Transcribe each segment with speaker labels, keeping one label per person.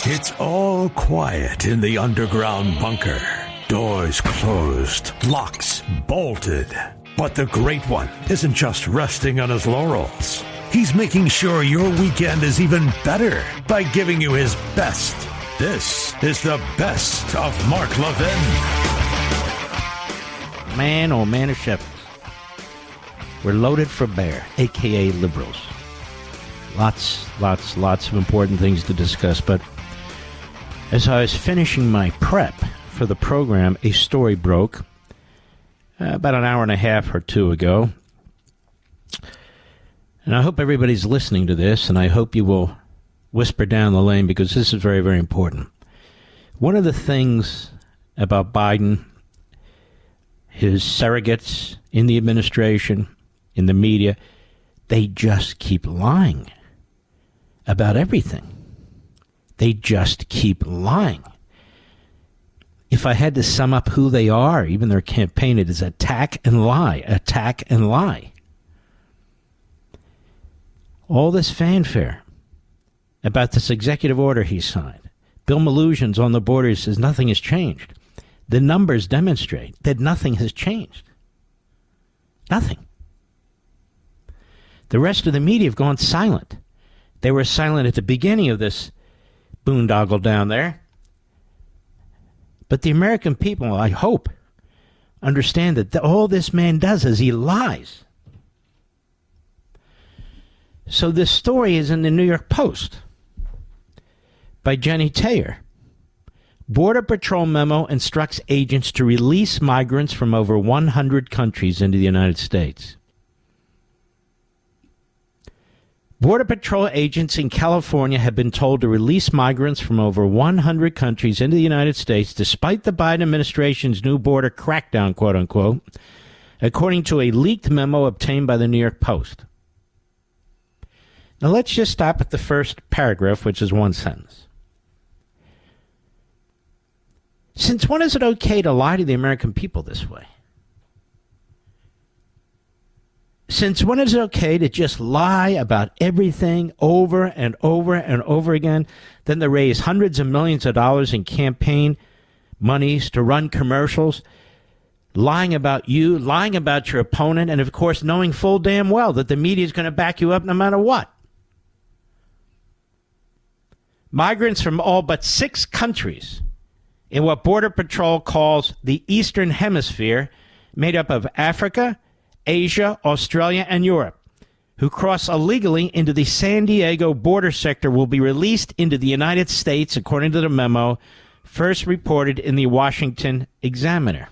Speaker 1: It's all quiet in the underground bunker. Doors closed, locks bolted. But the Great One isn't just resting on his laurels. He's making sure your weekend is even better by giving you his best. This is the best of Mark Levin.
Speaker 2: Man, oh man of shepherds. We're loaded for bear, a.k.a. liberals. Lots of important things to discuss. But as I was finishing my prep for the program, a story broke about an hour and a half or two ago. And I hope everybody's listening to this, and I hope you will whisper down the lane, because this is very, very important. One of the things about Biden, his surrogates in the administration, in the media, they just keep lying about everything. They just keep lying. If I had to sum up who they are, even their campaign, it is attack and lie, attack and lie. All this fanfare about this executive order he signed. Bill Melugins on the border says nothing has changed. The numbers demonstrate that nothing has changed. Nothing. The rest of the media have gone silent. They were silent at the beginning of this boondoggle down there. But the American people, I hope, understand that all this man does is he lies. So this story is in the New York Post by Jenny Taylor. Border Patrol memo instructs agents to release migrants from over 100 countries into the United States. Border Patrol agents in California have been told to release migrants from over 100 countries into the United States despite the Biden administration's new border crackdown, quote unquote, according to a leaked memo obtained by the New York Post. Now let's just stop at the first paragraph, which is one sentence. Since when is it okay to lie to the American people this way? Since when is it okay to just lie about everything over and over and over again, then to raise hundreds of millions of dollars in campaign monies to run commercials, lying about you, lying about your opponent, and of course knowing full damn well that the media is going to back you up no matter what? Migrants from all but 6 countries in what Border Patrol calls the Eastern Hemisphere, made up of Africa, Asia, Australia, and Europe, who cross illegally into the San Diego border sector, will be released into the United States, according to the memo first reported in the Washington Examiner.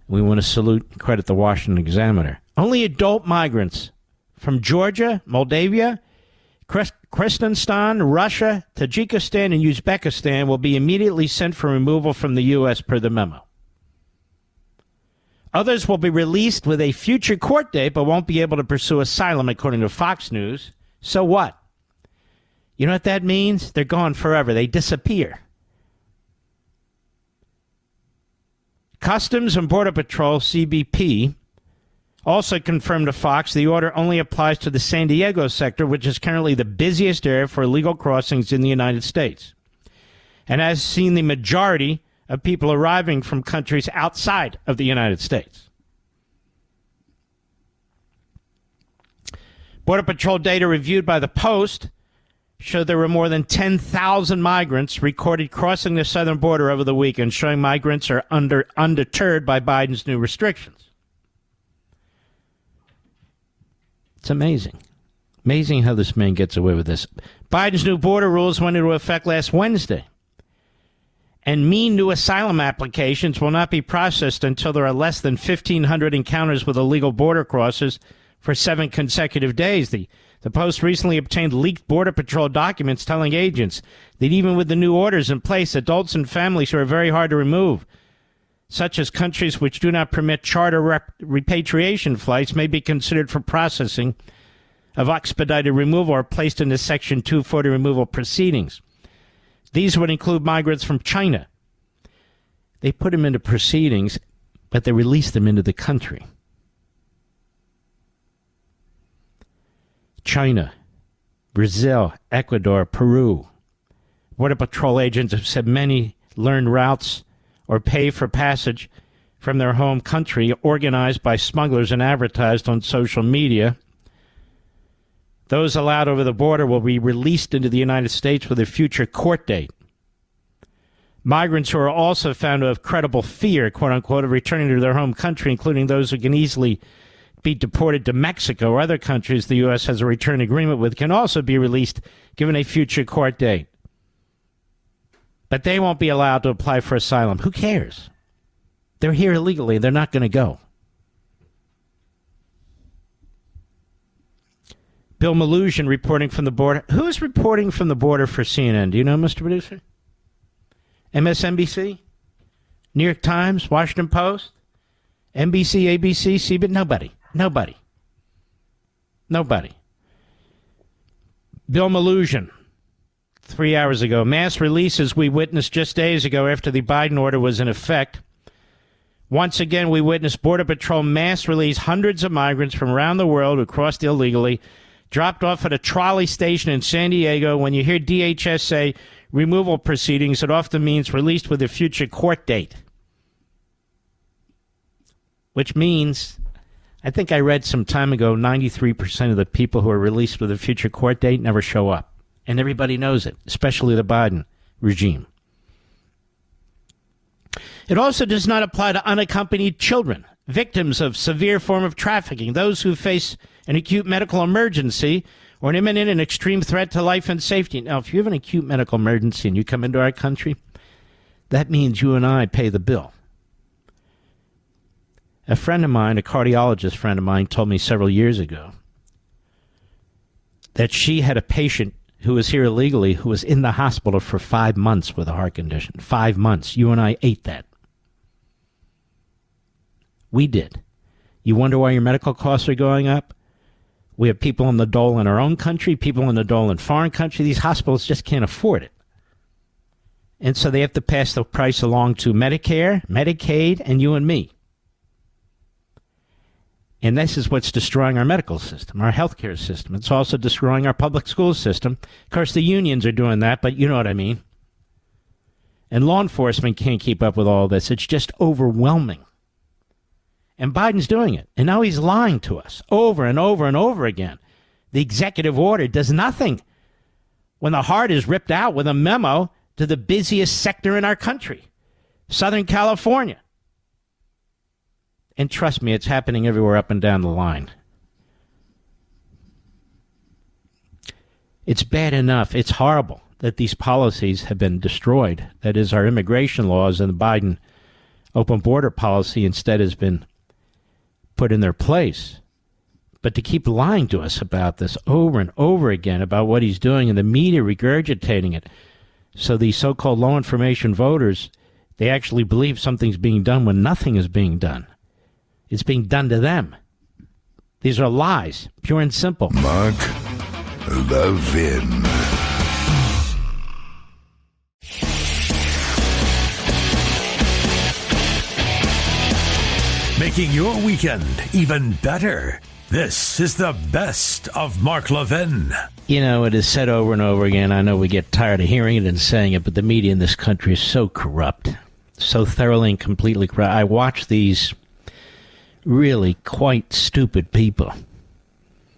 Speaker 2: We want to salute and credit the Washington Examiner. Only adult migrants from Georgia, Moldavia, Kyrgyzstan, Russia, Tajikistan, and Uzbekistan will be immediately sent for removal from the U.S. per the memo. Others will be released with a future court date but won't be able to pursue asylum, according to Fox News. So what? You know what that means? They're gone forever. They disappear. Customs and Border Patrol, CBP, also confirmed to Fox the order only applies to the San Diego sector, which is currently the busiest area for illegal crossings in the United States, and has seen the majority of people arriving from countries outside of the United States. Border Patrol data reviewed by the Post showed there were more than 10,000 migrants recorded crossing the southern border over the weekend, showing migrants are undeterred by Biden's new restrictions. It's amazing. Amazing how this man gets away with this. Biden's new border rules went into effect last Wednesday, and mean new asylum applications will not be processed until there are less than 1,500 encounters with illegal border crossers for 7 consecutive days. The Post recently obtained leaked Border Patrol documents telling agents that even with the new orders in place, adults and families who are very hard to remove, such as countries which do not permit charter repatriation flights, may be considered for processing of expedited removal or placed into Section 240 removal proceedings. These would include migrants from China. They put them into proceedings, but they released them into the country. Brazil, Ecuador, Peru. Border Patrol agents have said many learned routes or pay for passage from their home country organized by smugglers and advertised on social media. Those allowed over the border will be released into the United States with a future court date. Migrants who are also found to have credible fear, quote unquote, of returning to their home country, including those who can easily be deported to Mexico or other countries the U.S. has a return agreement with, can also be released given a future court date. But they won't be allowed to apply for asylum. Who cares? They're here illegally. They're not going to go. Bill Malugin reporting from the border. Who's reporting from the border for CNN? Do you know, Mr. Producer? MSNBC? New York Times? Washington Post? NBC, ABC, CBS? Nobody. Bill Malugin, 3 hours ago. Mass releases we witnessed just days ago after the Biden order was in effect. Once again, we witnessed Border Patrol mass release hundreds of migrants from around the world who crossed illegally, dropped off at a trolley station in San Diego. When you hear DHS say removal proceedings, it often means released with a future court date. Which means, I think I read some time ago, 93% of the people who are released with a future court date never show up. And everybody knows it, especially the Biden regime. It also does not apply to unaccompanied children, victims of severe form of trafficking, those who face an acute medical emergency or an imminent and extreme threat to life and safety. Now, if you have an acute medical emergency and you come into our country, that means you and I pay the bill. A friend of mine, a cardiologist friend of mine, told me several years ago that she had a patient who was here illegally who was in the hospital for 5 months with a heart condition. 5 months. You and I ate that. We did. You wonder why your medical costs are going up? We have people on the dole in our own country, people on the dole in foreign country. These hospitals just can't afford it. And so they have to pass the price along to Medicare, Medicaid, and you and me. And this is what's destroying our medical system, our healthcare system. It's also destroying our public school system. Of course, the unions are doing that, but you know what I mean. And law enforcement can't keep up with all this. It's just overwhelming. And Biden's doing it. And now he's lying to us over and over and over again. The executive order does nothing when the heart is ripped out with a memo to the busiest sector in our country, Southern California. And trust me, it's happening everywhere up and down the line. It's bad enough. It's horrible that these policies have been destroyed. That is, our immigration laws and the Biden open border policy instead has been put in their place. But to keep lying to us about this over and over again, about what he's doing, and the media regurgitating it, so these so-called low information voters, they actually believe something's being done when nothing is being done. It's being done to them. These are lies, pure and simple.
Speaker 3: Mark Levin.
Speaker 1: Making your weekend even better. This is the best of Mark Levin.
Speaker 2: You know, it is said over and over again. I know we get tired of hearing it and saying it, but the media in this country is so corrupt, so thoroughly and completely corrupt. I watch these really quite stupid people.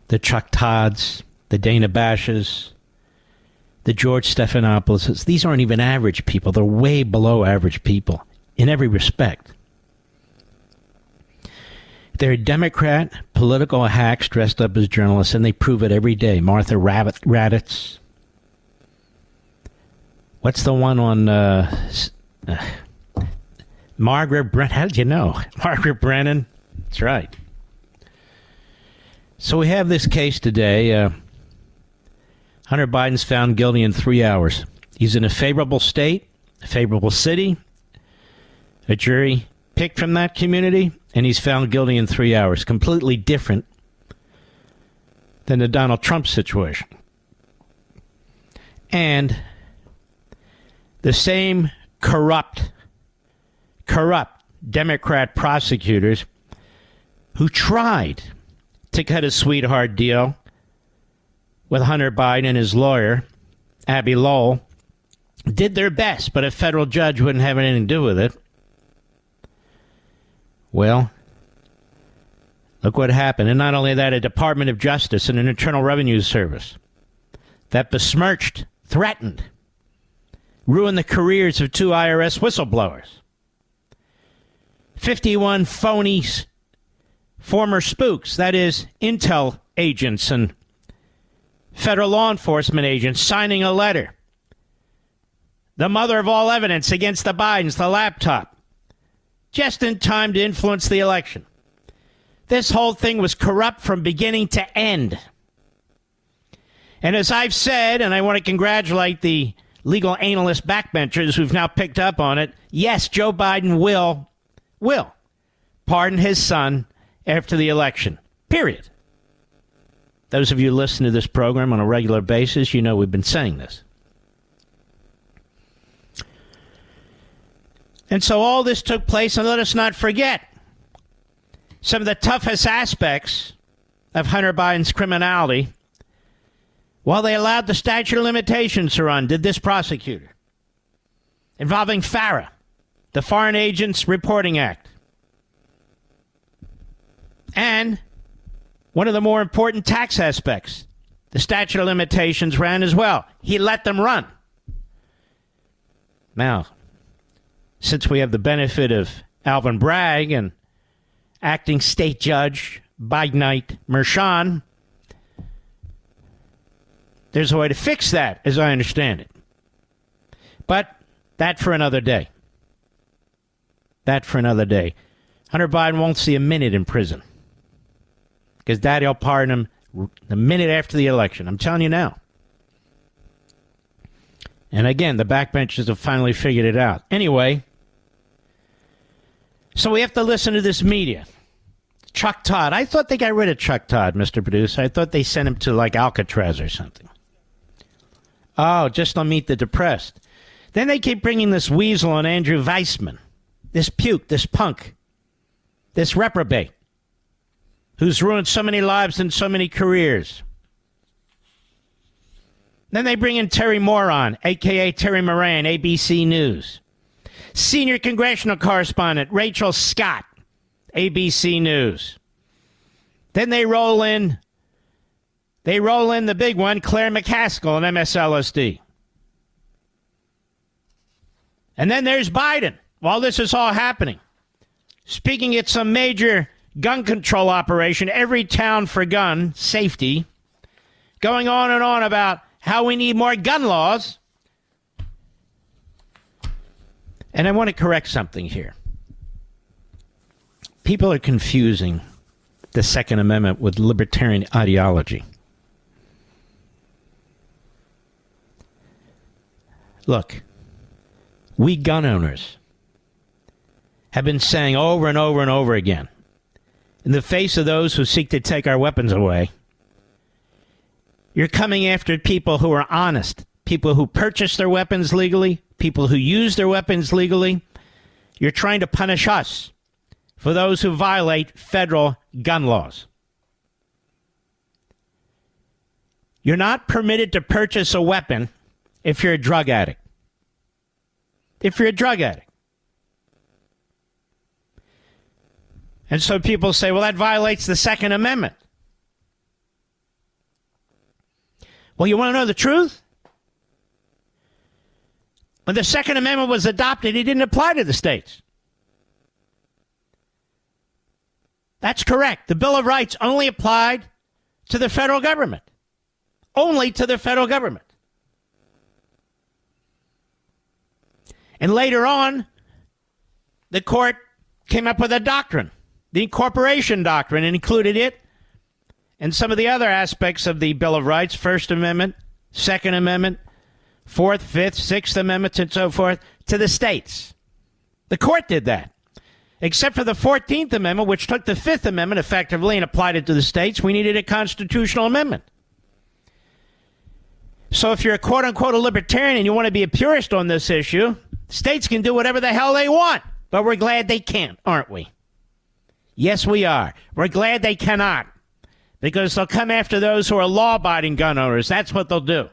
Speaker 2: The Chuck Todds, the Dana Bashes, the George Stephanopoulos. These aren't even average people. They're way below average people in every respect. They're Democrat political hacks dressed up as journalists, and they prove it every day. Martha Raddatz. What's the one on Margaret Brennan? How did you know? Margaret Brennan. That's right. So we have this case today. Hunter Biden's found guilty in 3 hours. He's in a favorable state, a favorable city, a jury picked from that community, and he's found guilty in 3 hours. Completely different than the Donald Trump situation. And the same corrupt Democrat prosecutors who tried to cut a sweetheart deal with Hunter Biden and his lawyer, Abby Lowell, did their best, but a federal judge wouldn't have anything to do with it. Well, look what happened. And not only that, a Department of Justice and an Internal Revenue Service that besmirched, threatened, ruined the careers of 2 IRS whistleblowers. 51 phony former spooks, that is, intel agents and federal law enforcement agents, signing a letter. The mother of all evidence against the Bidens, the laptop, just in time to influence the election. This whole thing was corrupt from beginning to end. And as I've said, and I want to congratulate the legal analyst backbenchers who've now picked up on it, yes, Joe Biden will pardon his son after the election. Period. Those of you who listen to this program on a regular basis, you know we've been saying this. And so all this took place, and let us not forget some of the toughest aspects of Hunter Biden's criminality. While they allowed the statute of limitations to run, did this prosecutor, involving FARA, the Foreign Agents Reporting Act. And one of the more important tax aspects, the statute of limitations ran as well. He let them run. Now, since we have the benefit of Alvin Bragg and acting state judge Bidenite Mershon, there's a way to fix that, as I understand it. But that for another day. That for another day. Hunter Biden won't see a minute in prison, because Daddy will pardon him the minute after the election. I'm telling you now. And again, the backbenchers have finally figured it out. Anyway, so we have to listen to this media. Chuck Todd. I thought they got rid of Chuck Todd, Mr. Producer. I thought they sent him to, like, Alcatraz or something. Oh, just to meet the depressed. Then they keep bringing this weasel on Andrew Weissman. This puke, this punk, this reprobate, who's ruined so many lives and so many careers. Then they bring in Terry Moron, a.k.a. Terry Moran, ABC News. Senior congressional correspondent Rachel Scott, ABC News. Then they roll in the big one, Claire McCaskill and MSLSD. And then there's Biden, while this is all happening, speaking at some major gun control operation, every town for gun safety, going on and on about how we need more gun laws. And I want to correct something here. People are confusing the Second Amendment with libertarian ideology. Look, we gun owners have been saying over and over and over again, in the face of those who seek to take our weapons away, you're coming after people who are honest, people who purchase their weapons legally, people who use their weapons legally. You're trying to punish us for those who violate federal gun laws. You're not permitted to purchase a weapon if you're a drug addict. If you're a drug addict. And so people say, well, that violates the Second Amendment. Well, you want to know the truth? When the Second Amendment was adopted, it didn't apply to the states. That's correct. The Bill of Rights only applied to the federal government. Only to the federal government. And later on, the court came up with a doctrine, the incorporation doctrine, and included it and some of the other aspects of the Bill of Rights, First Amendment, Second Amendment, Fourth, Fifth, Sixth Amendments, and so forth, to the states. The court did that. Except for the 14th Amendment, which took the Fifth Amendment effectively and applied it to the states, we needed a constitutional amendment. So if you're a quote-unquote a libertarian and you want to be a purist on this issue, states can do whatever the hell they want. But we're glad they can't, aren't we? Yes, we are. We're glad they cannot. because they'll come after those who are law-abiding gun owners. That's what they'll do.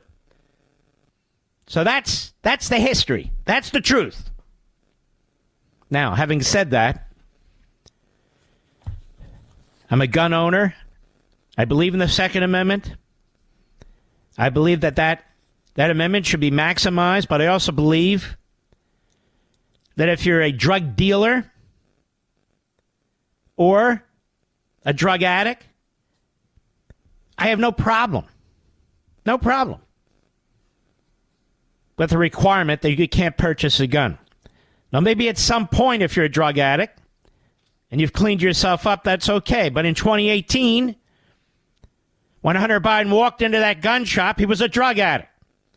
Speaker 2: So that's the history. That's the truth. Now, having said that, I'm a gun owner. I believe in the Second Amendment. I believe that amendment should be maximized, but I also believe that if you're a drug dealer or a drug addict, I have no problem with the requirement that you can't purchase a gun. Now, maybe at some point, if you're a drug addict and you've cleaned yourself up, that's okay. But in 2018, when Hunter Biden walked into that gun shop, he was a drug addict.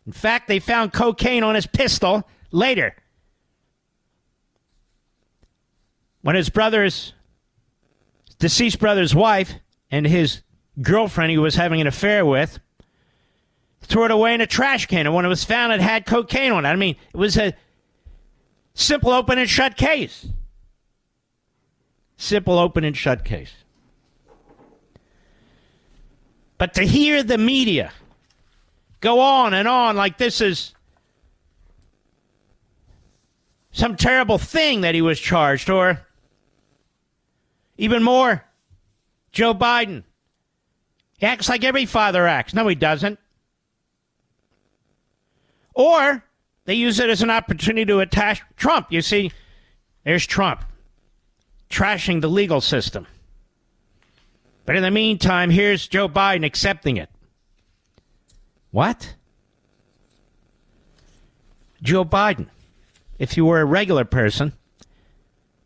Speaker 2: In fact, they found cocaine on his pistol later. When his deceased brother's wife and his girlfriend he was having an affair with threw it away in a trash can, and when it was found, it had cocaine on it. I mean, it was a simple open and shut case. Simple open and shut case. But to hear the media go on and on like this is some terrible thing that he was charged, or even more, Joe Biden, he acts like every father acts. No, he doesn't. Or they use it as an opportunity to attack Trump. You see, there's Trump trashing the legal system. But in the meantime, here's Joe Biden accepting it. What? Joe Biden, if you were a regular person,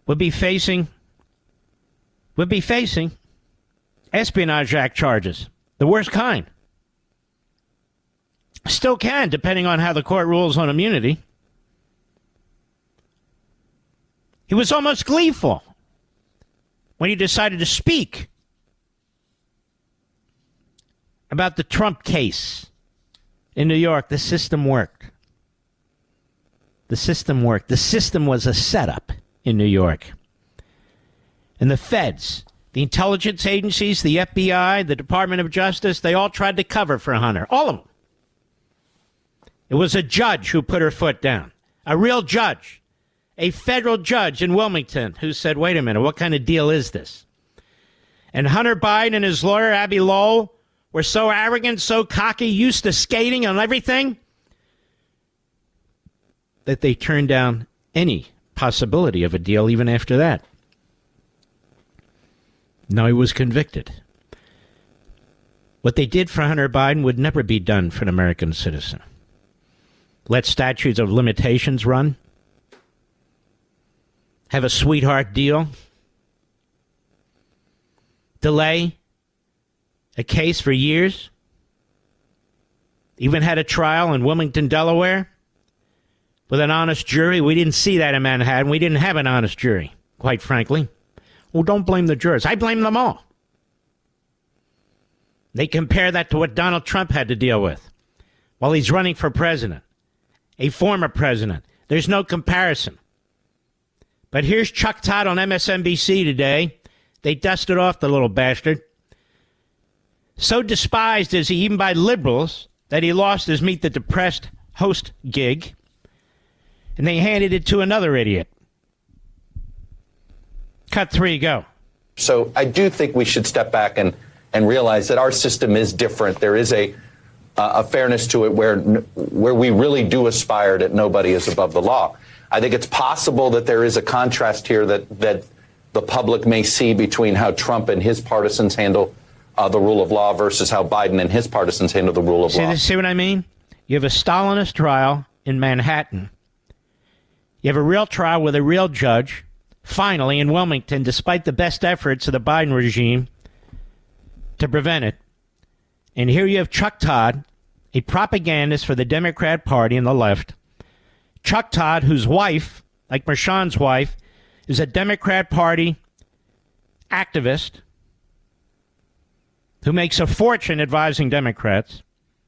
Speaker 2: would be facing Espionage Act charges, the worst kind. Still can, depending on how the court rules on immunity. He was almost gleeful when he decided to speak about the Trump case in New York. The system worked. The system worked. The system was a setup in New York. And the feds, the intelligence agencies, the FBI, the Department of Justice, they all tried to cover for Hunter. All of them. It was a judge who put her foot down. A real judge. A federal judge in Wilmington who said, wait a minute, what kind of deal is this? And Hunter Biden and his lawyer, Abby Lowell, were so arrogant, so cocky, used to skating on everything, that they turned down any possibility of a deal even after that. Now he was convicted. What they did for Hunter Biden would never be done for an American citizen. Let statutes of limitations run. Have a sweetheart deal. Delay a case for years. Even had a trial in Wilmington, Delaware, with an honest jury. We didn't see that in Manhattan. We didn't have an honest jury, quite frankly. Well, don't blame the jurors. I blame them all. They compare that to what Donald Trump had to deal with while he's running for president. A former president. There's no comparison. But here's Chuck Todd on MSNBC today. They dusted off the little bastard. So despised is he even by liberals that he lost his Meet the Depressed host gig. And they handed it to another idiot. Cut 3, go.
Speaker 3: So I do think we should step back and realize that our system is different. There is a fairness to it where we really do aspire that nobody is above the law. I think it's possible that there is a contrast here that the public may see between how Trump and his partisans handle the rule of law versus how Biden and his partisans handle the rule of law.
Speaker 2: See what I mean? You have a Stalinist trial in Manhattan. You have a real trial with a real judge, finally, in Wilmington, despite the best efforts of the Biden regime to prevent it. And here you have Chuck Todd, a propagandist for the Democrat Party and the left. Chuck Todd, whose wife, like Mershon's wife, is a Democrat Party activist who makes a fortune advising Democrats.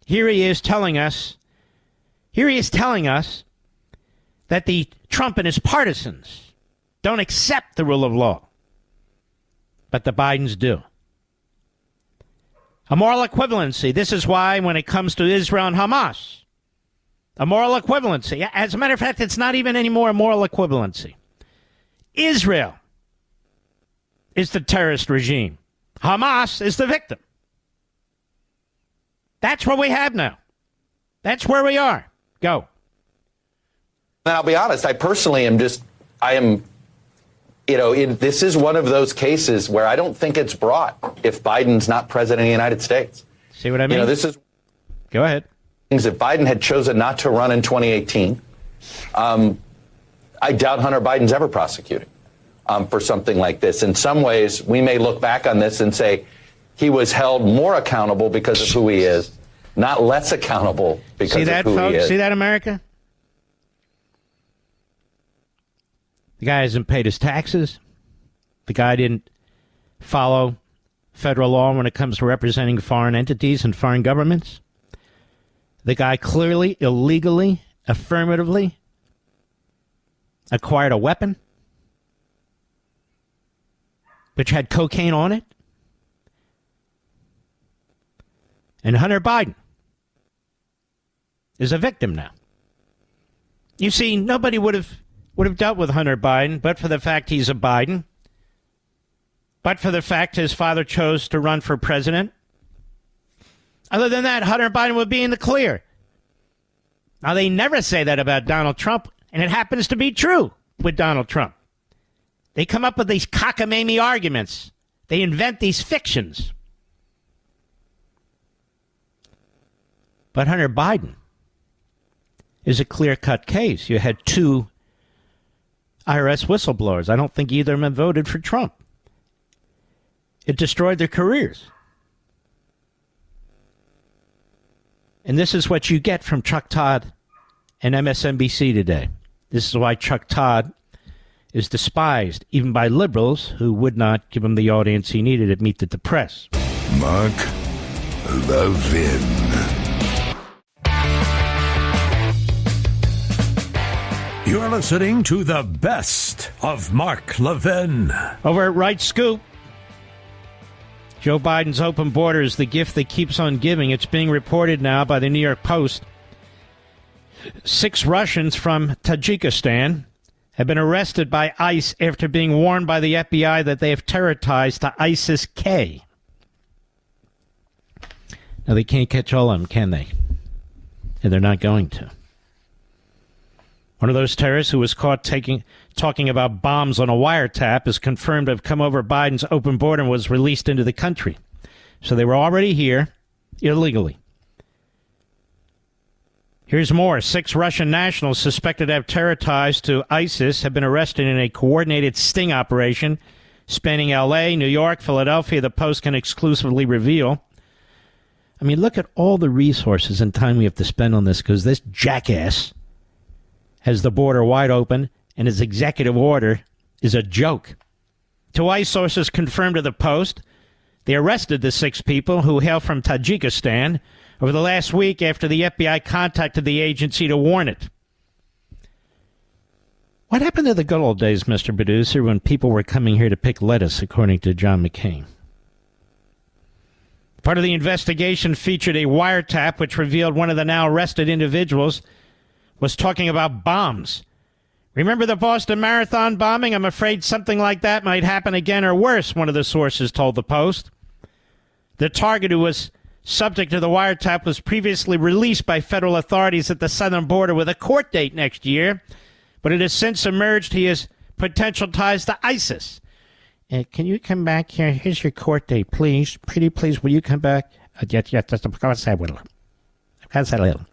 Speaker 2: Here he is telling us that the Trump and his partisans don't accept the rule of law, but the Bidens do. A moral equivalency. This is why when it comes to Israel and Hamas, a moral equivalency. As a matter of fact, it's not even anymore a moral equivalency. Israel is the terrorist regime. Hamas is the victim. That's what we have now. That's where we are. Go.
Speaker 3: And I'll be honest, I personally am this is one of those cases where I don't think it's brought if Biden's not president of the United States.
Speaker 2: See what I mean?
Speaker 3: This is.
Speaker 2: Go ahead.
Speaker 3: If Biden had chosen not to run in 2018, I doubt Hunter Biden's ever prosecuted for something like this. In some ways, we may look back on this and say he was held more accountable because of who he is, not less accountable because of who he is.
Speaker 2: See that, America? The guy hasn't paid his taxes. The guy didn't follow federal law when it comes to representing foreign entities and foreign governments. The guy clearly, illegally, affirmatively acquired a weapon which had cocaine on it. And Hunter Biden is a victim now. You see, nobody would have dealt with Hunter Biden but for the fact he's a Biden, but for the fact his father chose to run for president. Other than that, Hunter Biden would be in the clear. Now, they never say that about Donald Trump, and it happens to be true with Donald Trump. They come up with these cockamamie arguments. They invent these fictions. But Hunter Biden is a clear-cut case. You had two IRS whistleblowers. I don't think either of them voted for Trump. It destroyed their careers. And this is what you get from Chuck Todd and MSNBC today. This is why Chuck Todd is despised, even by liberals who would not give him the audience he needed at Meet the Press.
Speaker 1: Mark Levin. You're listening to the best of Mark Levin.
Speaker 2: Over at Right Scoop, Joe Biden's open border is the gift that keeps on giving. It's being reported now by the New York Post. 6 Russians from Tajikistan have been arrested by ICE after being warned by the FBI that they have terror ties to ISIS-K. Now, they can't catch all of them, can they? And they're not going to. One of those terrorists who was caught talking about bombs on a wiretap is confirmed to have come over Biden's open border and was released into the country. So they were already here illegally. Here's more. 6 Russian nationals suspected to have terror ties to ISIS have been arrested in a coordinated sting operation spanning L.A., New York, Philadelphia, the Post can exclusively reveal. I mean, look at all the resources and time we have to spend on this because this jackass has the border wide open, and his executive order is a joke. 2 ICE sources confirmed to the Post they arrested the 6 people who hail from Tajikistan over the last week after the FBI contacted the agency to warn it. What happened to the good old days, Mr. Producer, when people were coming here to pick lettuce, according to John McCain? Part of the investigation featured a wiretap which revealed one of the now arrested individuals was talking about bombs. Remember the Boston Marathon bombing? I'm afraid something like that might happen again or worse, one of the sources told the Post. The target who was subject to the wiretap was previously released by federal authorities at the southern border with a court date next year, but it has since emerged he has potential ties to ISIS. Can you come back here? Here's your court date, please. Pretty please, will you come back? Yes, of course I will. Of course I will.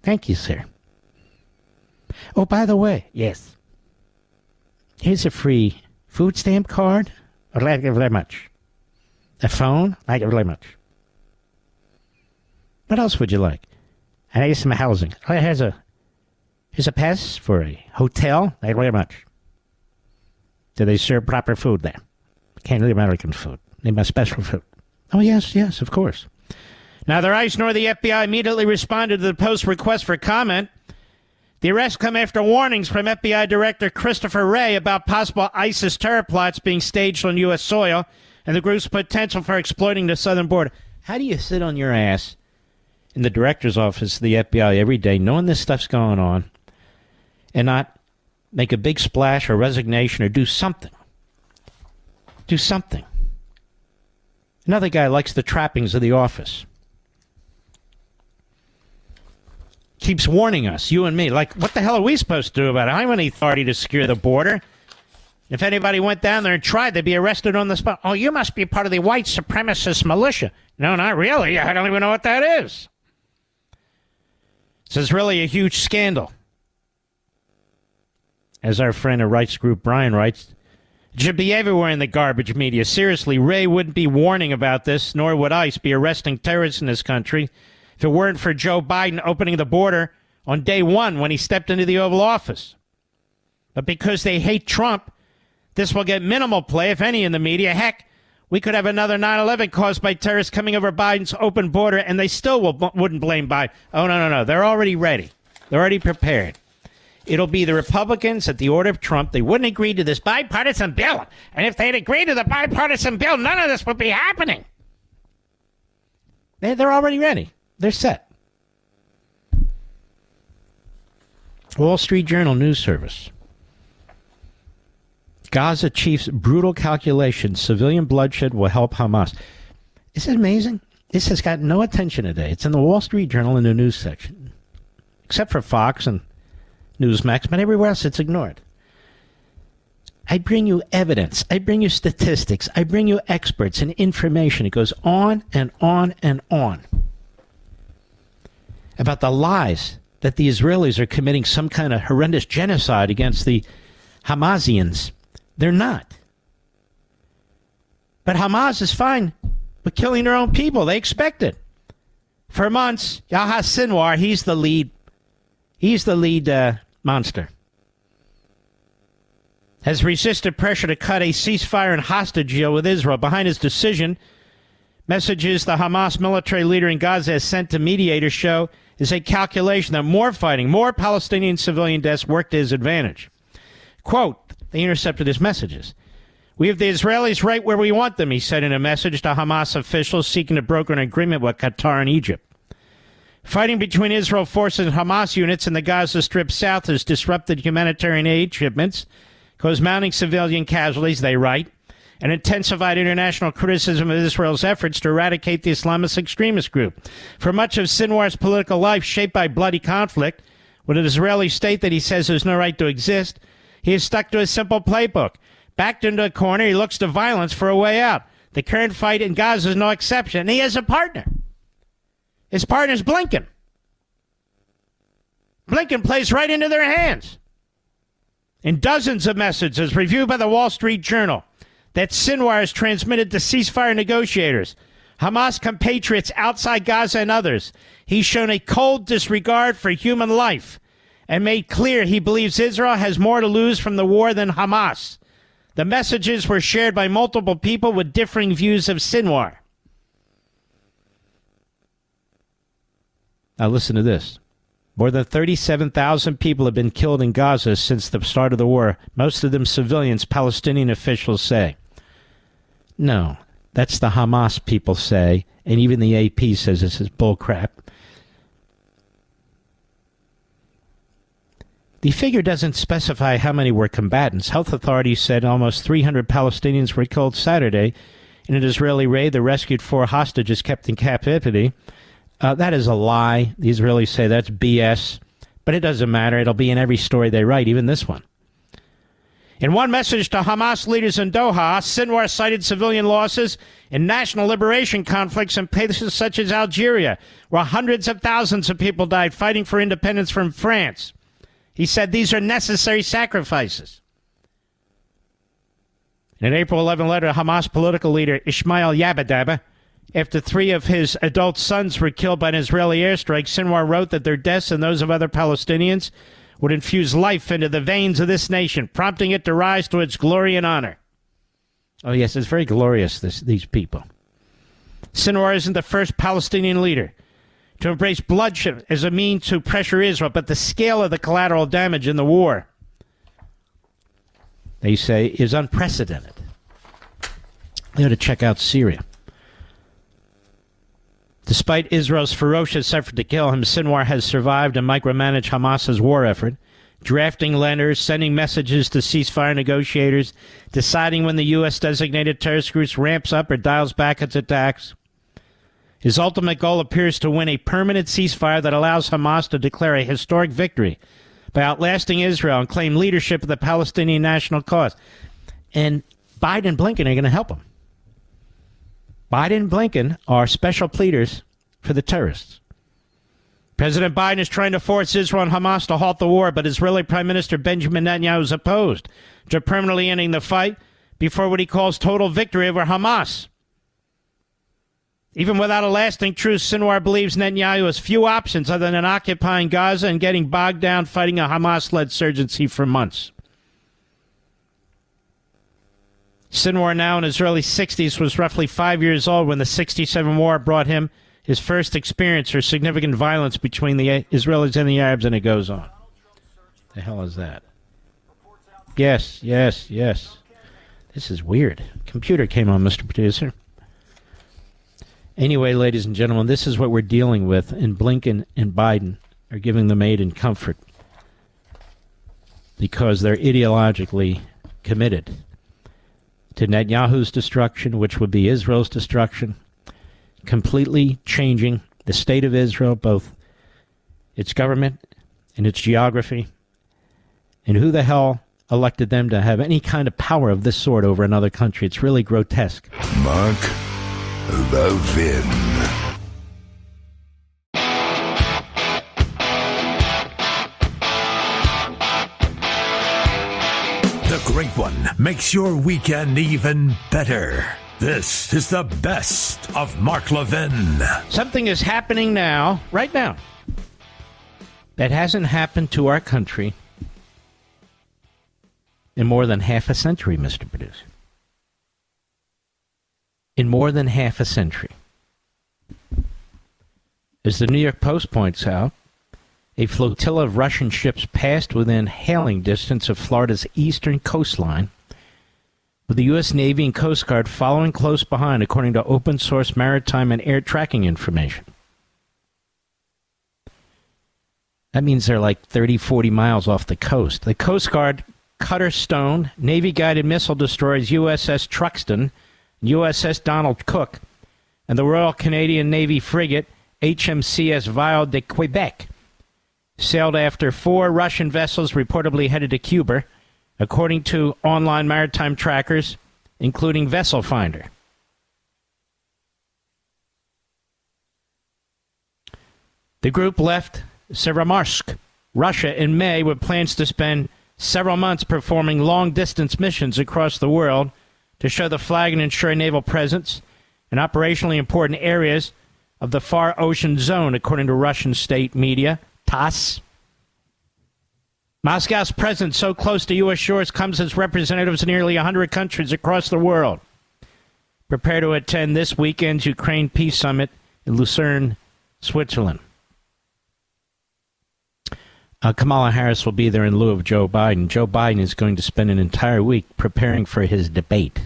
Speaker 2: Thank you, sir. Oh, by the way, yes. Here's a free food stamp card. I'd like it very much. A phone. I'd like it very much. What else would you like? I need some housing. Oh, here's a pass for a hotel. I'd like it very much. Do they serve proper food there? Can't eat American food. They must special food. Oh, yes, of course. Neither ICE nor the FBI immediately responded to the Post's request for comment. The arrests come after warnings from FBI Director Christopher Wray about possible ISIS terror plots being staged on U.S. soil and the group's potential for exploiting the southern border. How do you sit on your ass in the director's office of the FBI every day knowing this stuff's going on and not make a big splash or resignation or do something? Do something. Another guy likes the trappings of the office. Keeps warning us, you and me, like, what the hell are we supposed to do about it? I don't have any authority to secure the border. If anybody went down there and tried, they'd be arrested on the spot. Oh, you must be part of the white supremacist militia. No, not really. I don't even know what that is. This is really a huge scandal. As our friend of rights group Brian writes, it should be everywhere in the garbage media. Seriously, Ray wouldn't be warning about this, nor would ICE be arresting terrorists in this country if it weren't for Joe Biden opening the border on day one when he stepped into the Oval Office. But because they hate Trump, this will get minimal play, if any, in the media. Heck, we could have another 9/11 caused by terrorists coming over Biden's open border, and they still wouldn't blame Biden. Oh, no. They're already ready. They're already prepared. It'll be the Republicans at the order of Trump. They wouldn't agree to this bipartisan bill. And if they'd agreed to the bipartisan bill, none of this would be happening. They're already ready. They're set. Wall Street Journal News Service. Gaza chief's brutal calculation. Civilian bloodshed will help Hamas. Isn't it amazing? This has got no attention today. It's in the Wall Street Journal in the news section. Except for Fox and Newsmax, but everywhere else it's ignored. I bring you evidence. I bring you statistics. I bring you experts and information. It goes on and on and on about the lies that the Israelis are committing some kind of horrendous genocide against the Hamasians. They're not. But Hamas is fine with killing their own people. They expect it. For months, Yahya Sinwar, he's the lead monster, has resisted pressure to cut a ceasefire and hostage deal with Israel. Behind his decision, messages the Hamas military leader in Gaza has sent to mediators show is a calculation that more fighting, more Palestinian civilian deaths work to his advantage. Quote, they intercepted his messages. We have the Israelis right where we want them, he said in a message to Hamas officials seeking to broker an agreement with Qatar and Egypt. Fighting between Israel forces and Hamas units in the Gaza Strip south has disrupted humanitarian aid shipments, caused mounting civilian casualties, they write, and intensified international criticism of Israel's efforts to eradicate the Islamist extremist group. For much of Sinwar's political life, shaped by bloody conflict with an Israeli state that he says has no right to exist, he has stuck to a simple playbook. Backed into a corner, he looks to violence for a way out. The current fight in Gaza is no exception, and he has a partner. His partner is Blinken. Blinken plays right into their hands. In dozens of messages reviewed by the Wall Street Journal that Sinwar has transmitted to ceasefire negotiators, Hamas compatriots outside Gaza and others, he's shown a cold disregard for human life and made clear he believes Israel has more to lose from the war than Hamas. The messages were shared by multiple people with differing views of Sinwar. Now listen to this. More than 37,000 people have been killed in Gaza since the start of the war, most of them civilians, Palestinian officials say. No, that's the Hamas people say, and even the AP says this is bullcrap. The figure doesn't specify how many were combatants. Health authorities said almost 300 Palestinians were killed Saturday in an Israeli raid that rescued 4 hostages kept in captivity. That is a lie. The Israelis say that's BS, but it doesn't matter. It'll be in every story they write, even this one. In one message to Hamas leaders in Doha, Sinwar cited civilian losses in national liberation conflicts in places such as Algeria, where hundreds of thousands of people died fighting for independence from France. He said these are necessary sacrifices. In an April 11 letter, Hamas political leader Ismail Yabadaba, after 3 of his adult sons were killed by an Israeli airstrike, Sinwar wrote that their deaths and those of other Palestinians would infuse life into the veins of this nation, prompting it to rise to its glory and honor. Oh, yes, it's very glorious, these people. Sinwar isn't the first Palestinian leader to embrace bloodshed as a means to pressure Israel, but the scale of the collateral damage in the war, they say, is unprecedented. You ought to check out Syria. Despite Israel's ferocious effort to kill him, Sinwar has survived and micromanaged Hamas's war effort, drafting letters, sending messages to ceasefire negotiators, deciding when the U.S.-designated terrorist groups ramps up or dials back its attacks. His ultimate goal appears to win a permanent ceasefire that allows Hamas to declare a historic victory by outlasting Israel and claim leadership of the Palestinian national cause. And Biden and Blinken are going to help him. Biden and Blinken are special pleaders for the terrorists. President Biden is trying to force Israel and Hamas to halt the war, but Israeli Prime Minister Benjamin Netanyahu is opposed to permanently ending the fight before what he calls total victory over Hamas. Even without a lasting truce, Sinwar believes Netanyahu has few options other than occupying Gaza and getting bogged down fighting a Hamas-led insurgency for months. Sinwar, now in his early 60s, was roughly 5 years old when the 67 war brought him his first experience for significant violence between the Israelis and the Arabs, and it goes on. The hell is that? Yes. This is weird. Computer came on, Mr. Producer. Anyway, ladies and gentlemen, this is what we're dealing with, and Blinken and Biden are giving them aid and comfort because they're ideologically committed to Netanyahu's destruction, which would be Israel's destruction, completely changing the state of Israel, both its government and its geography. And who the hell elected them to have any kind of power of this sort over another country? It's really grotesque.
Speaker 4: Mark Levin.
Speaker 1: The Great One makes your weekend even better. This is the best of Mark Levin.
Speaker 2: Something is happening now, right now, that hasn't happened to our country in more than half a century, Mr. Producer. In more than half a century. As the New York Post points out, a flotilla of Russian ships passed within hailing distance of Florida's eastern coastline, with the U.S. Navy and Coast Guard following close behind, according to open-source maritime and air tracking information. That means they're like 30, 40 miles off the coast. The Coast Guard Cutter Stone, Navy-guided missile destroyers USS Truxtun, USS Donald Cook, and the Royal Canadian Navy frigate HMCS Viol de Quebec sailed after 4 Russian vessels reportedly headed to Cuba, according to online maritime trackers, including Vessel Finder. The group left Severomorsk, Russia, in May with plans to spend several months performing long-distance missions across the world to show the flag and ensure naval presence in operationally important areas of the Far Ocean Zone, according to Russian state media, TASS. Moscow's presence so close to U.S. shores comes as representatives of nearly 100 countries across the world prepare to attend this weekend's Ukraine Peace Summit in Lucerne, Switzerland. Kamala Harris will be there in lieu of Joe Biden. Joe Biden is going to spend an entire week preparing for his debate.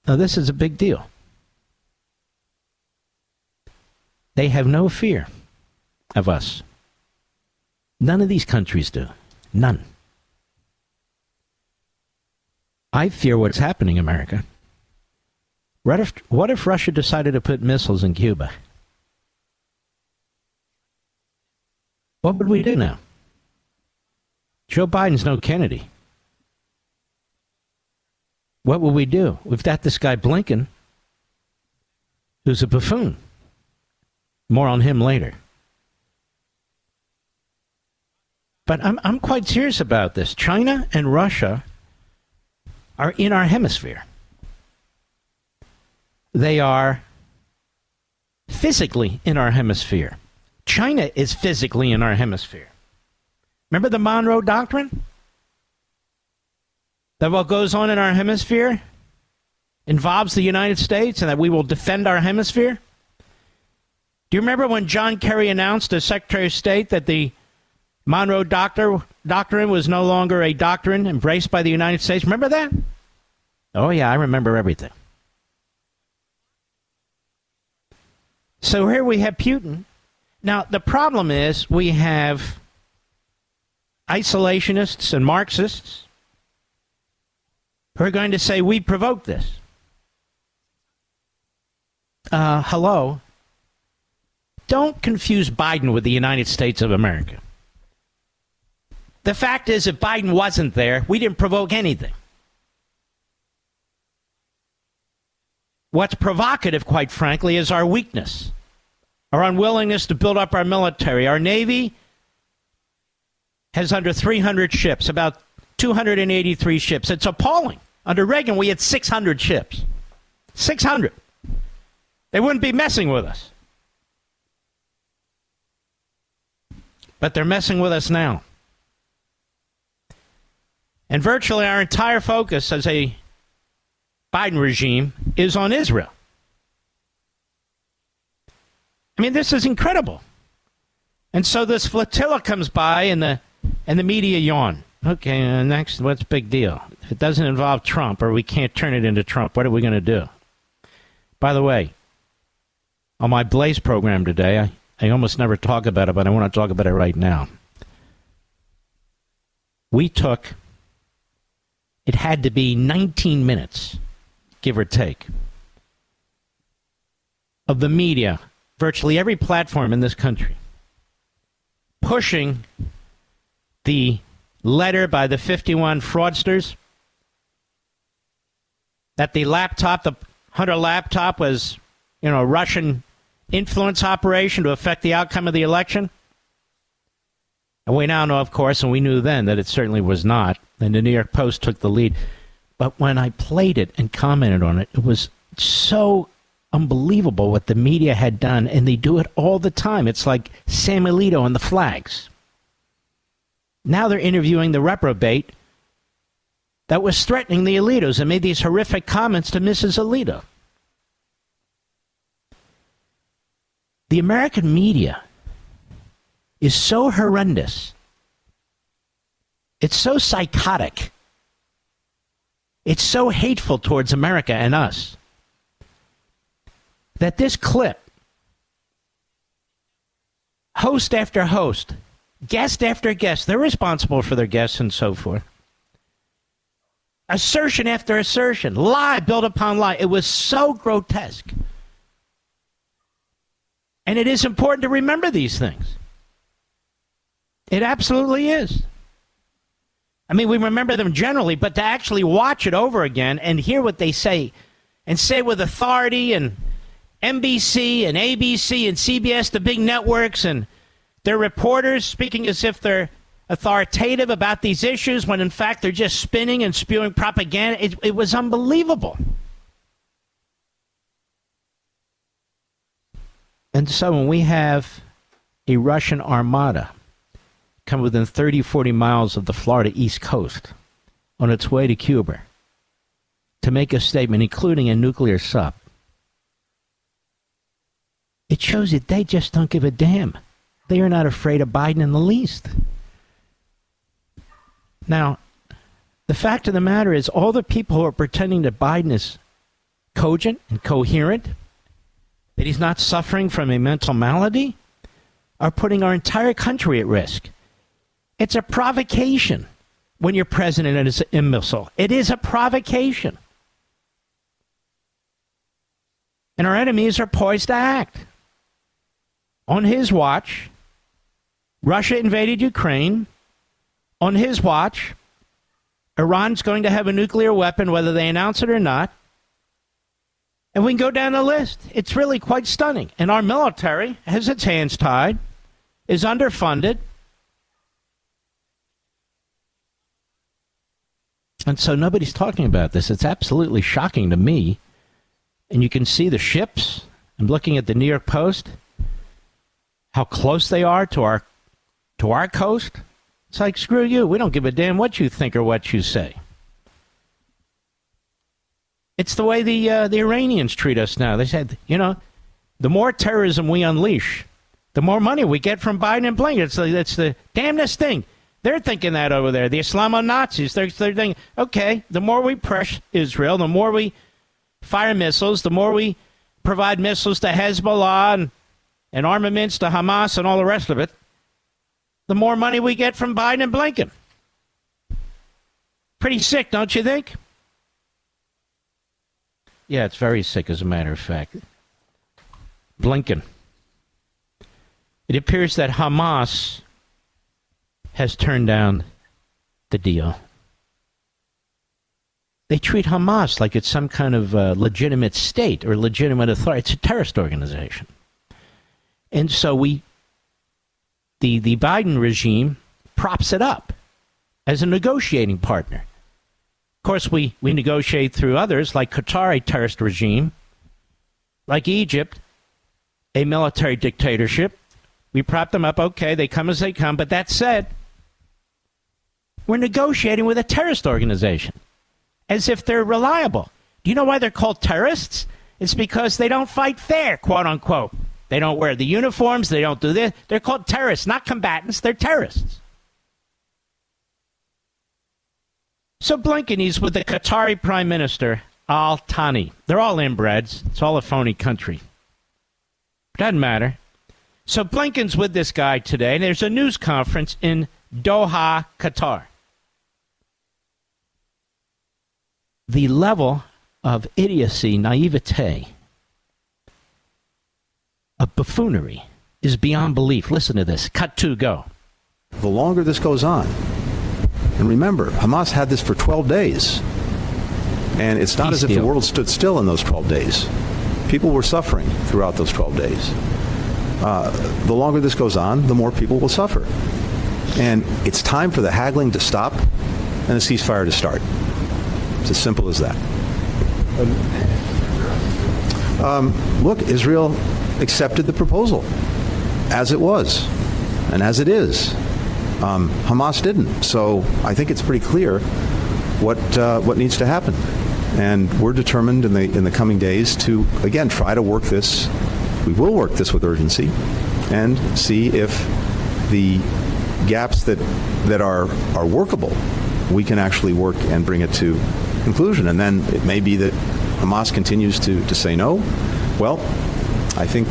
Speaker 2: Now, this is a big deal. They have no fear of us. None of these countries do. None. I fear what's happening, America. What if Russia decided to put missiles in Cuba? What would we do now? Joe Biden's no Kennedy. What will we do? We've got this guy Blinken, who's a buffoon. More on him later. But I'm quite serious about this. China and Russia are in our hemisphere. They are physically in our hemisphere. China is physically in our hemisphere. Remember the Monroe Doctrine? That what goes on in our hemisphere involves the United States and that we will defend our hemisphere? Do you remember when John Kerry announced as Secretary of State that the Monroe Doctrine was no longer a doctrine embraced by the United States? Remember that? Oh, yeah, I remember everything. So here we have Putin. Now, the problem is we have isolationists and Marxists who are going to say, we provoked this. Hello? Don't confuse Biden with the United States of America. The fact is, if Biden wasn't there, we didn't provoke anything. What's provocative, quite frankly, is our weakness, our unwillingness to build up our military. Our Navy has under 300 ships, about 283 ships. It's appalling. Under Reagan, we had 600 ships. 600. They wouldn't be messing with us. But they're messing with us now. And virtually our entire focus as a Biden regime is on Israel. I mean, this is incredible. And so this flotilla comes by and the media yawn. Okay, next, what's the big deal? If it doesn't involve Trump or we can't turn it into Trump, what are we going to do? By the way, on my Blaze program today, I almost never talk about it, but I want to talk about it right now. We took, it had to be 19 minutes, give or take, of the media, virtually every platform in this country, pushing the letter by the 51 fraudsters that the laptop, the Hunter laptop, was, a Russian influence operation to affect the outcome of the election. And we now know, of course, and we knew then that it certainly was not. And the New York Post took the lead. But when I played it and commented on it, it was so unbelievable what the media had done, and they do it all the time. It's like Sam Alito and the flags. Now they're interviewing the reprobate that was threatening the Alitos and made these horrific comments to Mrs. Alito. The American media is so horrendous. It's so psychotic. It's so hateful towards America and us that this clip, host after host, guest after guest, they're responsible for their guests and so forth. Assertion after assertion, lie built upon lie. It was so grotesque. And it is important to remember these things. It absolutely is. I mean, we remember them generally, but to actually watch it over again and hear what they say, and say with authority, and NBC and ABC and CBS, the big networks, and their reporters speaking as if they're authoritative about these issues when in fact they're just spinning and spewing propaganda. It was unbelievable. And so when we have a Russian armada come within 30, 40 miles of the Florida East Coast on its way to Cuba to make a statement, including a nuclear sub, it shows that they just don't give a damn. They are not afraid of Biden in the least. Now, the fact of the matter is, all the people who are pretending that Biden is cogent and coherent, that he's not suffering from a mental malady, are putting our entire country at risk. It's a provocation when your president is an imbecile. It is a provocation. And our enemies are poised to act. On his watch, Russia invaded Ukraine. On his watch, Iran's going to have a nuclear weapon, whether they announce it or not. And we can go down the list. It's really quite stunning. And our military has its hands tied, is underfunded. And so nobody's talking about this. It's absolutely shocking to me. And you can see the ships. I'm looking at the New York Post, how close they are to our coast. It's like, screw you. We don't give a damn what you think or what you say. It's the way the Iranians treat us now. They said, the more terrorism we unleash, the more money we get from Biden and Blinken. It's the damnedest thing. They're thinking that over there. The Islamo-Nazis, they're thinking, okay, the more we press Israel, the more we fire missiles, the more we provide missiles to Hezbollah and armaments to Hamas and all the rest of it, the more money we get from Biden and Blinken. Pretty sick, don't you think? Yeah, it's very sick, as a matter of fact. Blinken. It appears that Hamas has turned down the deal. They treat Hamas like it's some kind of legitimate state or legitimate authority. It's a terrorist organization. And so the Biden regime props it up as a negotiating partner. Of course, we negotiate through others, like Qatar, a terrorist regime, like Egypt, a military dictatorship. We prop them up. Okay, they come as they come. But that said, we're negotiating with a terrorist organization as if they're reliable. Do you know why they're called terrorists? It's because they don't fight fair, quote unquote. They don't wear the uniforms. They don't do this. They're called terrorists, not combatants. They're terrorists. So Blinken, he's with the Qatari Prime Minister, Al Thani. They're all inbreds. It's all a phony country. Doesn't matter. So Blinken's with this guy today, and there's a news conference in Doha, Qatar. The level of idiocy, naivete, of buffoonery is beyond belief. Listen to this. Cut 2, go.
Speaker 5: The longer this goes on, and remember, Hamas had this for 12 days, and it's not as if the world stood still in those 12 days. People were suffering throughout those 12 days. The longer this goes on, the more people will suffer. And it's time for the haggling to stop and the ceasefire to start. It's as simple as that. Look, Israel accepted the proposal as it was and as it is. Hamas didn't. So I think it's pretty clear what needs to happen. And we're determined in the coming days to, again, try to work this. We will work this with urgency and see if the gaps that are workable, we can actually work and bring it to conclusion. And then it may be that Hamas continues to say no. Well, I think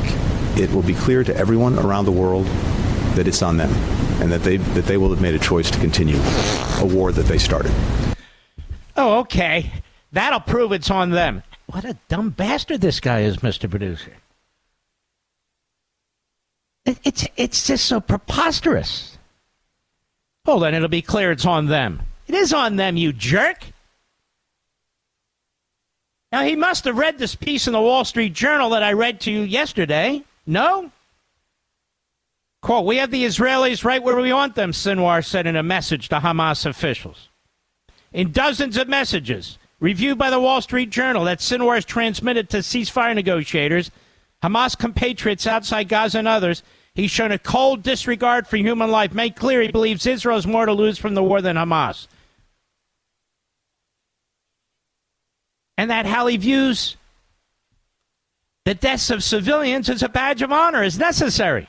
Speaker 5: it will be clear to everyone around the world that it's on them and that they will have made a choice to continue a war that they started.
Speaker 2: Oh, okay. That'll prove it's on them. What a dumb bastard this guy is, Mr. Producer. It's just so preposterous. Oh, then it'll be clear it's on them. It is on them, you jerk. Now, he must have read this piece in the Wall Street Journal that I read to you yesterday. No? Quote, we have the Israelis right where we want them, Sinwar said in a message to Hamas officials. In dozens of messages reviewed by the Wall Street Journal that Sinwar has transmitted to ceasefire negotiators, Hamas compatriots outside Gaza and others, he's shown a cold disregard for human life, made clear he believes Israel has more to lose from the war than Hamas. And that how he views the deaths of civilians as a badge of honor is necessary.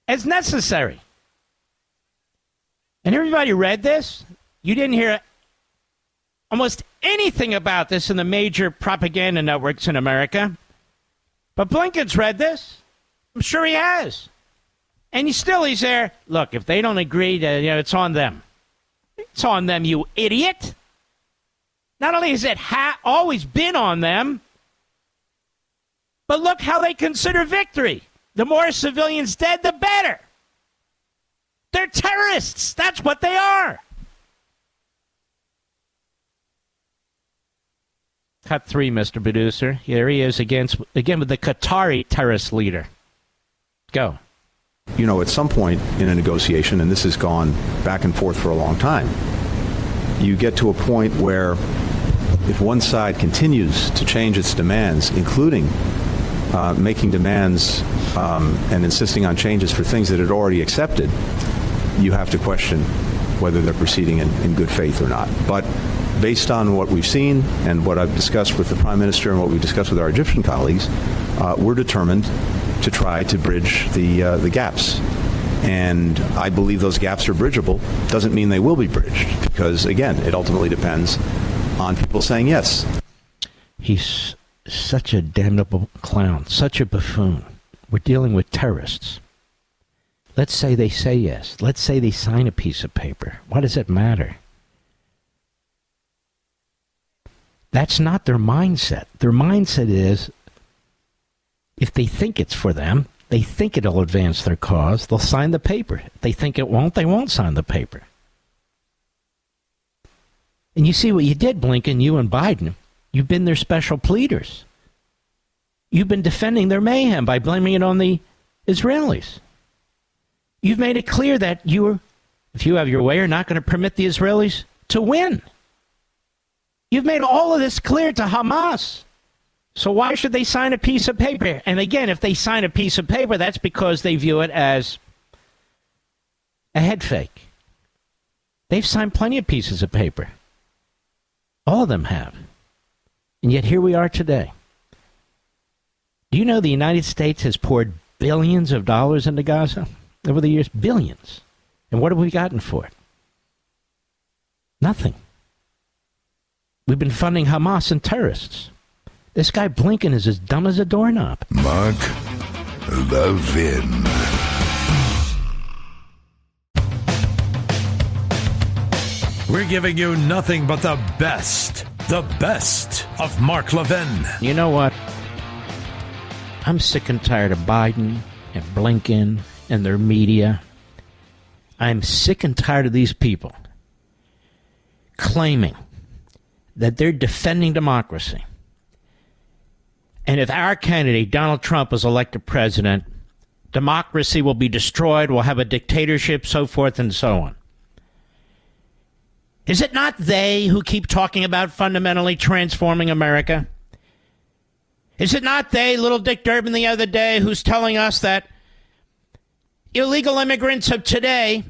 Speaker 2: As necessary. And everybody read this? You didn't hear almost anything about this in the major propaganda networks in America. But Blinken's read this. I'm sure he has. And he's there. Look, if they don't agree, it's on them. It's on them, you idiot. Not only has it always been on them, but look how they consider victory. The more civilians dead, the better. They're terrorists. That's what they are. Cut 3, Mr. Producer. Here he is again with the Qatari terrorist leader. Go.
Speaker 5: You know, at some point in a negotiation, and this has gone back and forth for a long time, you get to a point where if one side continues to change its demands, including making demands and insisting on changes for things that it already accepted, you have to question whether they're proceeding in good faith or not. But based on what we've seen and what I've discussed with the Prime Minister and what we've discussed with our Egyptian colleagues, we're determined to try to bridge the gaps. And I believe those gaps are bridgeable. Doesn't mean they will be bridged because, again, it ultimately depends on people saying yes.
Speaker 2: He's such a damnable clown, such a buffoon. We're dealing with terrorists. Let's say they say yes. Let's say they sign a piece of paper. What does it matter? That's not their mindset. Their mindset is, if they think it's for them, they think it'll advance their cause, they'll sign the paper. If they think it won't, they won't sign the paper. And you see what you did, Blinken, you and Biden. You've been their special pleaders. You've been defending their mayhem by blaming it on the Israelis. You've made it clear that you, if you have your way, are not going to permit the Israelis to win. You've made all of this clear to Hamas. So why should they sign a piece of paper? And again, if they sign a piece of paper, that's because they view it as a head fake. They've signed plenty of pieces of paper. All of them have. And yet here we are today. Do you know the United States has poured billions of dollars into Gaza over the years? Billions. And what have we gotten for it? Nothing. We've been funding Hamas and terrorists. This guy Blinken is as dumb as a doorknob.
Speaker 4: Mark Levin.
Speaker 1: We're giving you nothing but the best of Mark Levin.
Speaker 2: You know what? I'm sick and tired of Biden and Blinken and their media. I'm sick and tired of these people claiming that they're defending democracy. And if our candidate, Donald Trump, is elected president, democracy will be destroyed, we'll have a dictatorship, so forth and so on. Is it not they who keep talking about fundamentally transforming America? Is it not they, little Dick Durbin the other day, who's telling us that illegal immigrants of today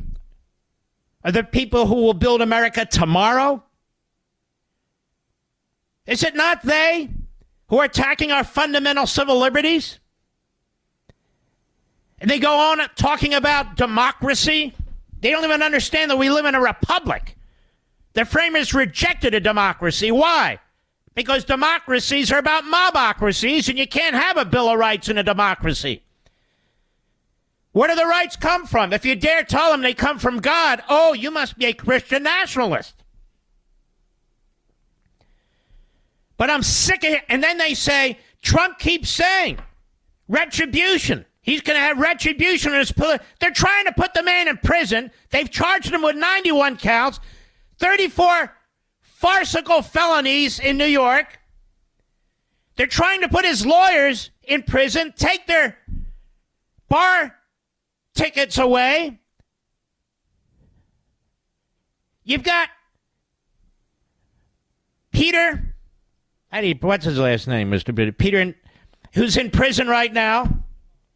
Speaker 2: are the people who will build America tomorrow? Is it not they who are attacking our fundamental civil liberties? And they go on talking about democracy. They don't even understand that we live in a republic. The framers rejected a democracy. Why? Because democracies are about mobocracies, and you can't have a Bill of Rights in a democracy. Where do the rights come from? If you dare tell them they come from God, oh, you must be a Christian nationalist. But I'm sick of it. And then they say, Trump keeps saying, retribution. He's going to have retribution. They're trying to put the man in prison. They've charged him with 91 counts, 34 farcical felonies in New York. They're trying to put his lawyers in prison, take their bar tickets away. You've got Peter... what's his last name, Mr. Peter, who's in prison right now?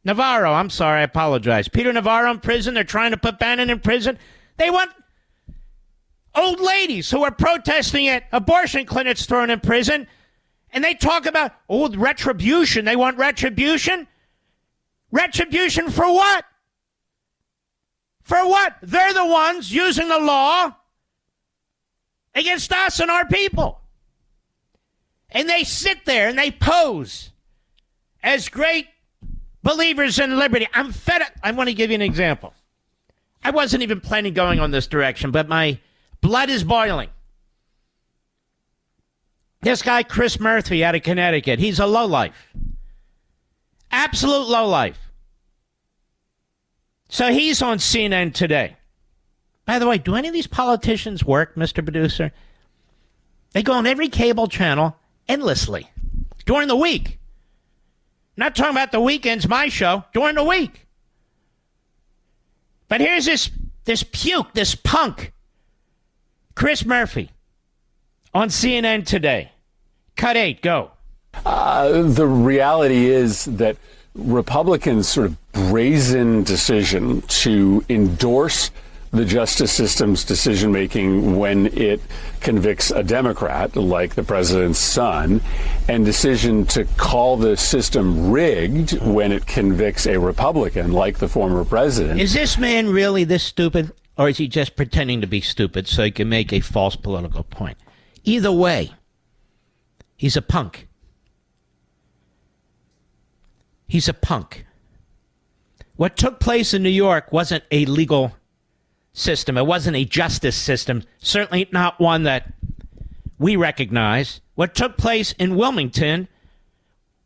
Speaker 2: Navarro, I'm sorry, I apologize. Peter Navarro in prison. They're trying to put Bannon in prison. They want old ladies who are protesting at abortion clinics thrown in prison. And they talk about, retribution. They want retribution? Retribution for what? For what? They're the ones using the law against us and our people. And they sit there and they pose as great believers in liberty. I'm fed up. I want to give you an example. I wasn't even planning going on this direction, but my blood is boiling. This guy, Chris Murphy out of Connecticut, he's a lowlife. Absolute lowlife. So he's on CNN today. By the way, do any of these politicians work, Mr. Producer? They go on every cable channel endlessly during the week. Not talking about the weekends, my show, during the week. But here's this puke, this punk, Chris Murphy, on CNN today. Cut 8, go.
Speaker 6: The reality is that Republicans' sort of brazen decision to endorse the justice system's decision-making when it convicts a Democrat, like the president's son, and decision to call the system rigged when it convicts a Republican, like the former president.
Speaker 2: Is this man really this stupid, or is he just pretending to be stupid so he can make a false political point? Either way, he's a punk. He's a punk. What took place in New York wasn't a legal system. It wasn't a justice system. Certainly not one that we recognize. What took place in Wilmington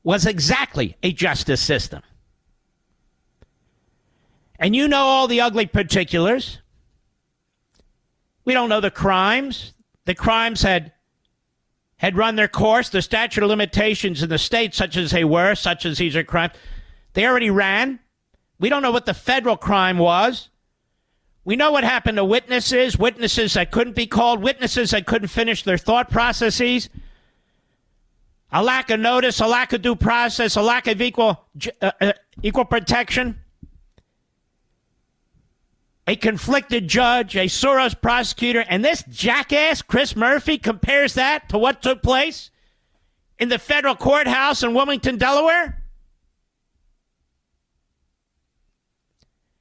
Speaker 2: was exactly a justice system. And you know all the ugly particulars. We don't know the crimes. The crimes had run their course. The statute of limitations in the state, such as they were, such as these are crimes, they already ran. We don't know what the federal crime was. We know what happened to witnesses that couldn't be called, witnesses that couldn't finish their thought processes. A lack of notice, a lack of due process, a lack of equal protection. A conflicted judge, a Soros prosecutor, and this jackass, Chris Murphy, compares that to what took place in the federal courthouse in Wilmington, Delaware?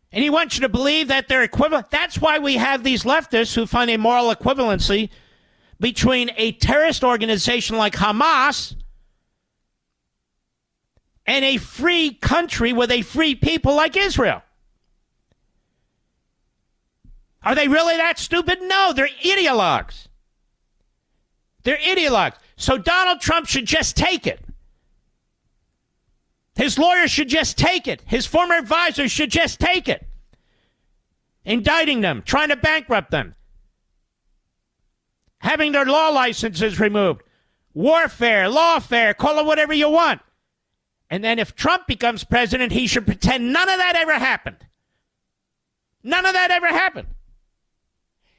Speaker 2: And he wants you to believe that they're equivalent. That's why we have these leftists who find a moral equivalency between a terrorist organization like Hamas and a free country with a free people like Israel. Are they really that stupid? No, they're ideologues. They're ideologues. So Donald Trump should just take it. His lawyers should just take it. His former advisors should just take it. Indicting them, trying to bankrupt them, having their law licenses removed, warfare, lawfare, call it whatever you want. And then if Trump becomes president, he should pretend none of that ever happened. None of that ever happened.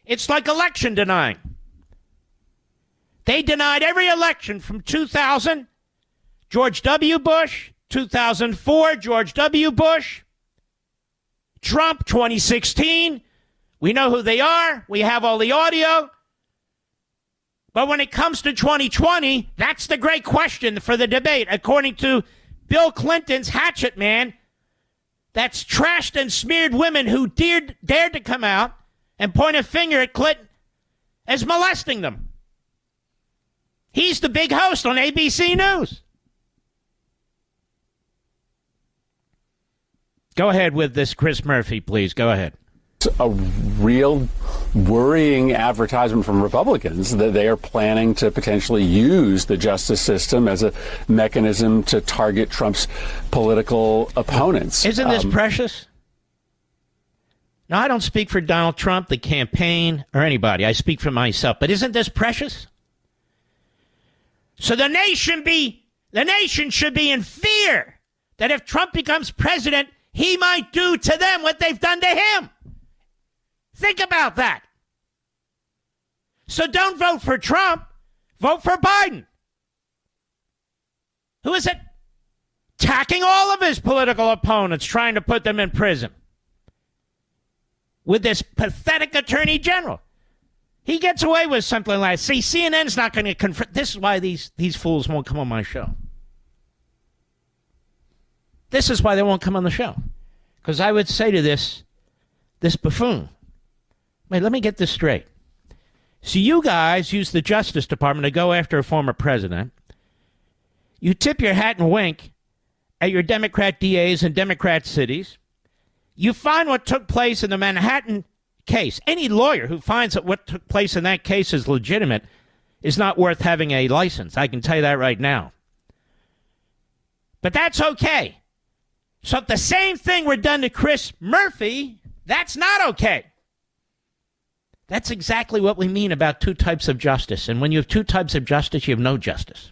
Speaker 2: It's like election denying. They denied every election from 2000, George W. Bush, 2004, George W. Bush, Trump, 2016. We know who they are. We have all the audio. But when it comes to 2020, that's the great question for the debate. According to Bill Clinton's hatchet man, that's trashed and smeared women who dared to come out and point a finger at Clinton as molesting them. He's the big host on ABC News. Go ahead with this, Chris Murphy, please. Go ahead.
Speaker 6: It's a real worrying advertisement from Republicans that they are planning to potentially use the justice system as a mechanism to target Trump's political opponents.
Speaker 2: Isn't this precious? Now, I don't speak for Donald Trump, the campaign, or anybody. I speak for myself. But isn't this precious? So the nation should be in fear that if Trump becomes president, he might do to them what they've done to him. Think about that. So don't vote for Trump. Vote for Biden. Who is it? Attacking all of his political opponents, trying to put them in prison. With this pathetic attorney general. He gets away with something like that. See, CNN's not going to confront. This is why these fools won't come on my show. This is why they won't come on the show. Because I would say to this buffoon, wait, let me get this straight. So you guys use the Justice Department to go after a former president. You tip your hat and wink at your Democrat DAs in Democrat cities. You find what took place in the Manhattan case. Any lawyer who finds that what took place in that case is legitimate is not worth having a license. I can tell you that right now. But that's okay. So if the same thing were done to Chris Murphy, that's not okay. That's exactly what we mean about two types of justice. And when you have two types of justice, you have no justice.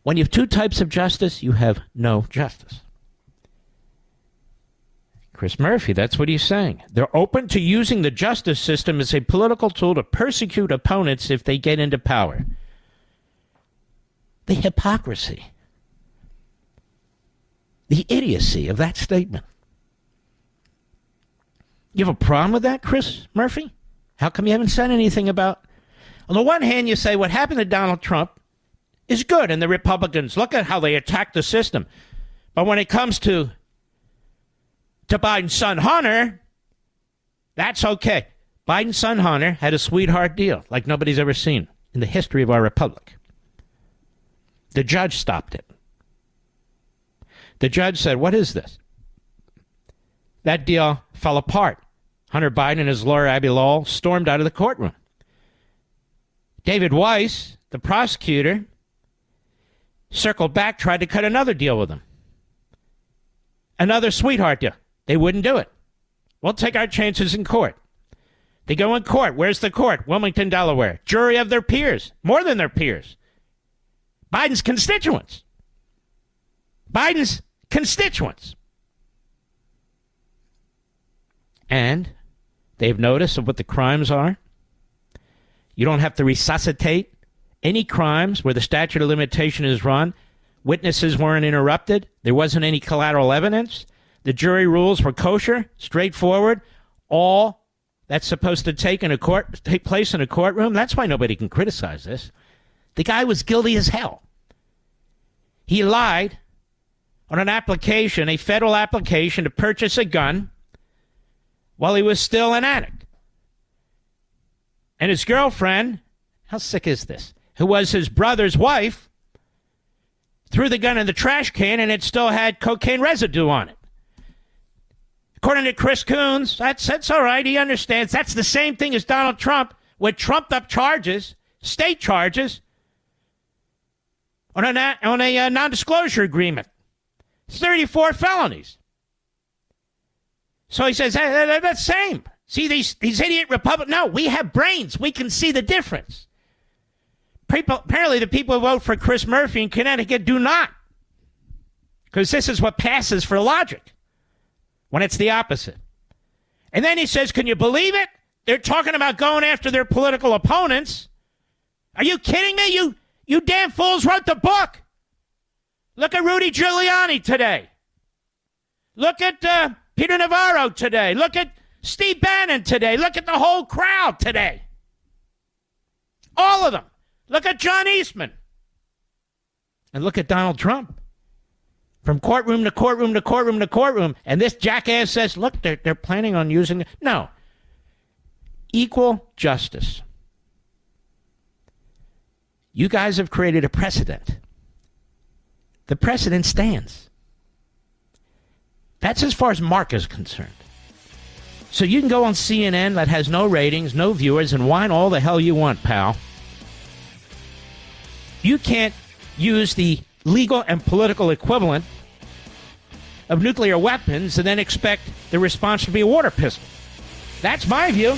Speaker 2: When you have two types of justice, you have no justice. Chris Murphy, that's what he's saying. They're open to using the justice system as a political tool to persecute opponents if they get into power. The hypocrisy. The idiocy of that statement. You have a problem with that, Chris Murphy? How come you haven't said anything about... On the one hand, you say what happened to Donald Trump is good, and the Republicans, look at how they attack the system. But when it comes to Biden's son, Hunter, that's okay. Biden's son, Hunter, had a sweetheart deal like nobody's ever seen in the history of our republic. The judge stopped it. The judge said, what is this? That deal fell apart. Hunter Biden and his lawyer, Abby Lowell, stormed out of the courtroom. David Weiss, the prosecutor, circled back, tried to cut another deal with him. Another sweetheart deal. They wouldn't do it. We'll take our chances in court. They go in court. Where's the court? Wilmington, Delaware. Jury of their peers. More than their peers. Biden's constituents. Biden's constituents. And they've noticed of what the crimes are. You don't have to resuscitate any crimes where the statute of limitation is run. Witnesses weren't interrupted. There wasn't any collateral evidence. The jury rules were kosher, straightforward. All that's supposed to take place in a courtroom. That's why nobody can criticize this. The guy was guilty as hell. He lied on an application, a federal application to purchase a gun while he was still an addict. And his girlfriend, how sick is this, who was his brother's wife, threw the gun in the trash can and it still had cocaine residue on it. According to Chris Coons, that's all right. He understands. That's the same thing as Donald Trump with trumped-up charges, state charges, on a non-disclosure agreement. 34 felonies. So he says, hey, that's the same. See, these idiot Republicans. No, we have brains. We can see the difference. Apparently, the people who vote for Chris Murphy in Connecticut do not. Because this is what passes for logic when it's the opposite. And then he says, can you believe it? They're talking about going after their political opponents. Are you kidding me? You damn fools wrote the book. Look at Rudy Giuliani today. Look at Peter Navarro today. Look at Steve Bannon today. Look at the whole crowd today. All of them. Look at John Eastman. And look at Donald Trump. From courtroom to courtroom to courtroom to courtroom. And this jackass says, look, they're planning on using it. No. Equal justice. You guys have created a precedent. The precedent stands. That's as far as Mark is concerned. So you can go on CNN that has no ratings, no viewers, and whine all the hell you want, pal. You can't use the legal and political equivalent of nuclear weapons and then expect the response to be a water pistol. That's my view.